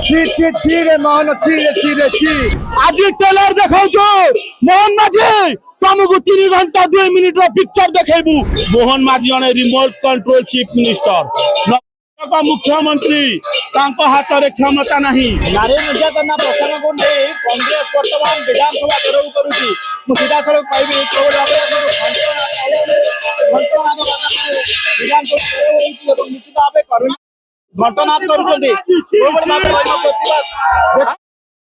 ছি ছি ছি রে মোহন ছি রে ছি রে ছি। आज ट्रेलर देखाउछ मोहन माझी तुमको 3 घंटा 2 मिनिट रो पिक्चर देखेबू। मोहन माझी जने रिमोट कंट्रोल चीफ मिनिस्टर मुख्यमंत्री तांको हाथ रे क्षमता नहीं। नारी निर्यातना प्रसंग को नहीं कांग्रेस वर्तमान विधानसभा घेराव करुची मु सीधा सड़क कहबी कोड विधानसभा घेराव होउची एवं निश्चित भाबे करू घटनाथ करूचंदी कोड भाबे रहइबो प्रतिवाद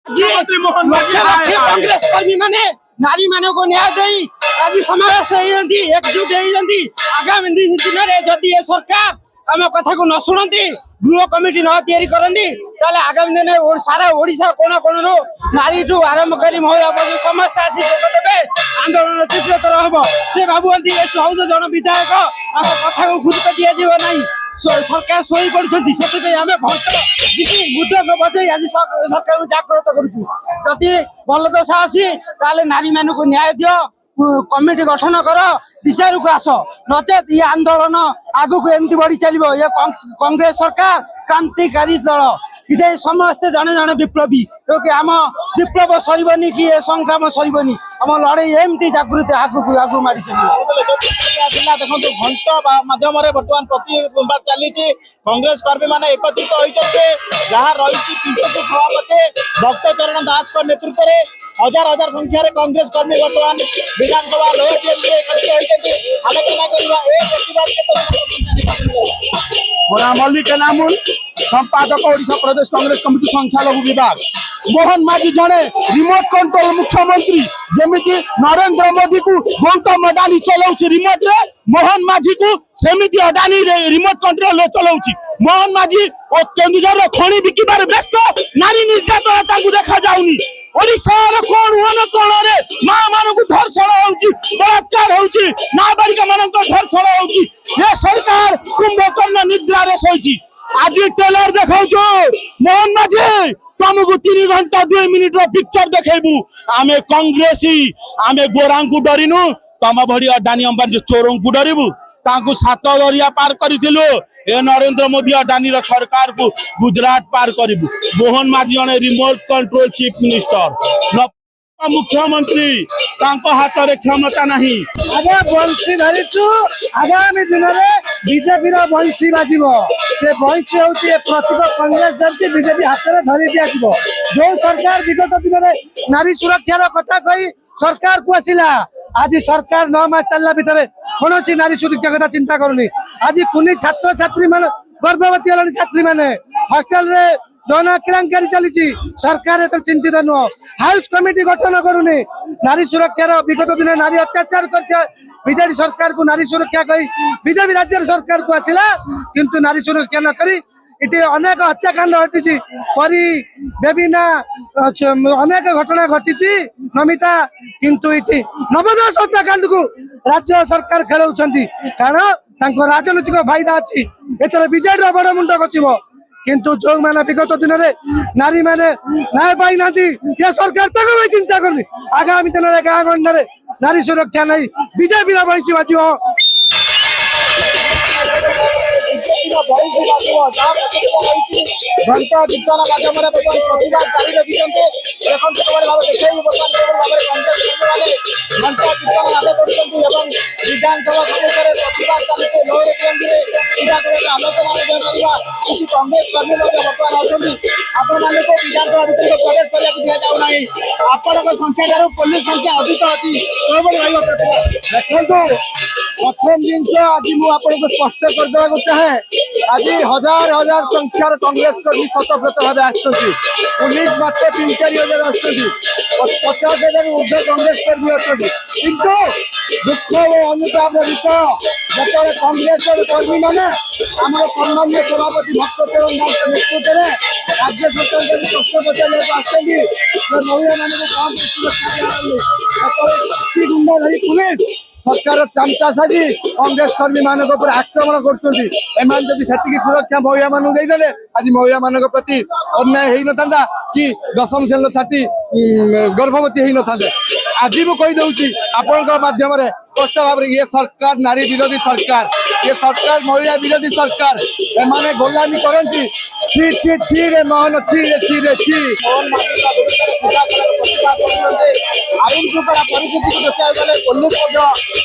मुख्यमंत्री मोहन माझी कांग्रेस कर्मी माने नारी माने को न्याय देई आज समावेश होइजंती एकजुट होइजंती आगामी दिन रे जदि ए सरकार आम कथा को न शुणती गृह कमिटी न तैयारी करती ताले आगामी दिन सारा ओडिशा कोण कोण नारी ठू आरंभ कर महिला पर्यंत समस्त आसी जोग देवे आंदोलन तीव्रतर हम से भावती 14 जन विधायक आम कथा को गुरुत्व दिया ना सरकार शोई पड़ती से आम भक्त मुद्दक बजाई आज सरकार को जागृत करुँ भल दशा अच्छी ताले नारी मानक न्याय दियो कमिटी गठन कर विषय को आस नचेत ये आंदोलन आगु को एमती बढ़ी चलो ये कांग्रेस सरकार क्रांतिकारी दल इटे समस्ते जड़े जड़े विप्लवी क्योंकि आम विप्लव सरबनी कि संग्राम सरबनी आम लड़े एमती जागृत आगु माड़ी चलो देखो घंट माध्यम बर्तमान प्रतिवाद चली कांग्रेस कर्मी मैंने एकत्रित होती जहाँ रही पीसीसी सभापति भक्त चरण दास का नेतृत्व में हजार हजार संख्यार कांग्रेस कर्मी बर्तमान विधानसभा लोअर टीएम एकत्रित होती आलोचना करवा मल्लिक नामुल संपादक ओडिशा प्रदेश कांग्रेस कमिटी संख्यालघु विभाग। मोहन माझी जड़े रिमोट कंट्रोल मुख्यमंत्री जमीती नरेंद्र मोदी को गौतम अडानी चलाउछि रिमोट रे मोहन माझी को सेमिति अडानी रिमोट कंट्रोल रे चलाउछि। मोहन माझी ओ केंदुझर खणी बिकिबार व्यस्त नारी निर्यातना ताकू देखा जाउनी। ओडिशा रे कोन वन कोन रे मां मानकु धर्षण होउछि बलात्कार होउछि नाबालिका मानक धर्षण होउछि ये सरकार कुंभकर्ण निद्रा रे सोइछि। आज ट्रेलर देखाउछ मोहन माझी तुमको 3 घंटा 2 मिनिट रो पिक्चर देखेबू। आमे कांग्रेसी आमे गोरा को डरिनु तम भड़ी अडानी अंबानी चोरों को डरिबू तांकु 7 दरिया पार करिथिलु ए नरेंद्र मोदी अडानी रो सरकार को गुजरात पार करिबू। मोहन माझी जने रिमोट कंट्रोल चीफ मिनिस्टर मुख्यमंत्री तांको हाथ रे क्षमता नहीं। आगे बंशी धरिचु आगामी दिन में बीजेपी बंशी बाजिब से बंशी हूँ प्रतीक कांग्रेस जमी बीजेपी हाथ में धरी दिया जो सरकार विगत दिन में नारी सुरक्षार कथा कही सरकार को आसला आज सरकार 9 मास चलला भितर कौन नारी सुरक्षा कथा चिंता करूनी। आज कुनी छात्र छात्री मान गर्भवती हल छात्री मैंने हॉस्टेल रे जन केलेंकारी चली सरकार एत चिंतित नुह हाउस कमिटी गठन करूनी। नारी सुरक्षार विगत दिन नारी अत्याचार कर बीजेपी सरकार को नारी सुरक्षा कही बीजेपी राज्य सरकार को आसला किंतु नारी सुरक्षा न करी इटे अनेक हत्याकांड घटी परी बेबिना अनेक घटना घटी नमिता किंतु इटी नवदश हत्याकांड को राज्य सरकार खेलाउछंती कारण राजनैतिक फायदा अच्छी एथर बीजेडी बड़ मुंड कचिब किंतु जो मैंने विगत दिन में नारी मैंने न्याय पाई ना ये सरकार तक चिंता करनी। आगामी दिन में गाँ गंडे नारी सुरक्षा नहीं बीजेपी बंशी बाजी घंटा कीर्तन माध्यम प्रतिवाद जारी रखिंटे घंटा कीर्तन नाद कर विधानसभा सम्मुखें प्रतिवाद चलते लोअर टीएम आलोचना किसी कांग्रेस कर्मी बर्तमान अच्छा को विधानसभा भितर प्रवेश करने दि जाऊना आपण संख्या पुलिस संख्या अधिक अच्छी देखो प्रथम जिनस आज मुझे स्पष्ट करदे चाहे आज हजार हजार संख्यार कांग्रेस कर्मी शतप्रत भाव आसुच्च पुलिस मात्र 3-4 हजार आस50,000 ऊर्ध्व कांग्रेस कर्मी अच्छा किंतु दुख और अनुताप जिते कांग्रेस कर्मी मैंने आम सम्मान्य सभापति भक्त चरण दास नेतृत्व में राज्य सरकार प्रश्न पचारे महिला मान सुरक्षा गुंडा धरी पुलिस सरकार चामचा साजी कांग्रेस कर्मी मान आक्रमण कर सुरक्षा महिला मान देदेले आज महिला मान प्रति अन्याय हो ना कि 10म श्रेणी छात्री गर्भवती हो ना आज मुझे कहीदे आपण माध्यम स्पष्ट भाव ये सरकार नारी विरोधी सरकार ये सरकार महिला विरोधी सरकार एमाने गोलामी करंती छी छी छी रे मोहन छी रे छी रे छी ମୋହନ ମାଝୀଙ୍କ ବିରୁଦ୍ଧରେ ସିଧାସଳଖ ପ୍ରତିବାଦ କରୁଛନ୍ତି। ଆଇନକୁ କଡ଼ା ପରିସ୍ଥିତିକୁ ଦେଖିବାକୁ ଗଲେ ପୋଲିସ ମଧ୍ୟ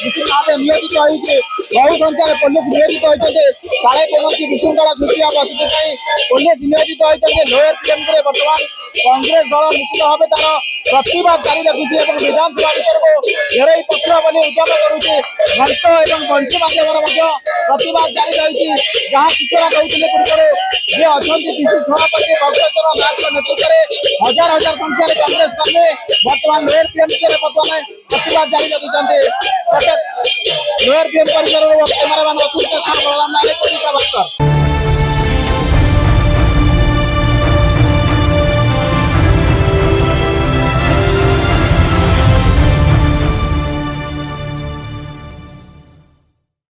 ନିଶ୍ଚିତ ଭାବେ ନିୟୋଜିତ ହୋଇଛି। ବହୁ ସଂଖ୍ୟାରେ ପୋଲିସ ନିୟୋଜିତ ହୋଇଛନ୍ତି। କାଳେ କୌଣସି ବିଶୃଙ୍ଖଳା ସୃଷ୍ଟି ହେବ ସେଥିପାଇଁ ପୋଲିସ ନିୟୋଜିତ ହୋଇଛନ୍ତି। ଲୋୟର ପିଏମସିରେ ବର୍ତ୍ତମାନ କଂଗ୍ରେସ ଦଳ ନିଶ୍ଚିତ ଭାବେ ତାର ପ୍ରତିବାଦ ଜାରି ରଖିଛି ଏବଂ ବିଧାନସଭା ଭିତରକୁ ଘେରାଇ ପଶିବ ବୋଲି ଉଦ୍ୟମ କରୁଛି। ଘଣ୍ଟ ଏବଂ ବଂଶୀ ମାଧ୍ୟମରେ ମଧ୍ୟ ପ୍ରତିବାଦ ଜାରି ରହିଛି। ଯାହା ସୂଚନା ଦଉଥିଲେ ପୂର୍ବରୁ ଯେ ଅଛନ୍ତି ପିସିସି ସଭାପତି ଭକ୍ତଚରଣ ଦାସଙ୍କ ନେତୃତ୍ୱରେ ହଜାର ହଜାର ସଂଖ୍ୟାରେ କଂଗ୍ରେସ କର୍ମୀ ବର୍ତ୍ତମାନ ଲୋୟର ପିଏମସିରେ ବର୍ତ୍ତମାନ ପ୍ରତିବାଦ ଜାରି ରଖିଛନ୍ତି। ଲୋୟର ପିଏମ ପରିସରରୁ କ୍ୟାମେରାମ୍ୟାନ ଅଚ୍ୟୁତ ବଳରାମ ନାୟକ, ଓଡ଼ିଶା ଭାସ୍କର।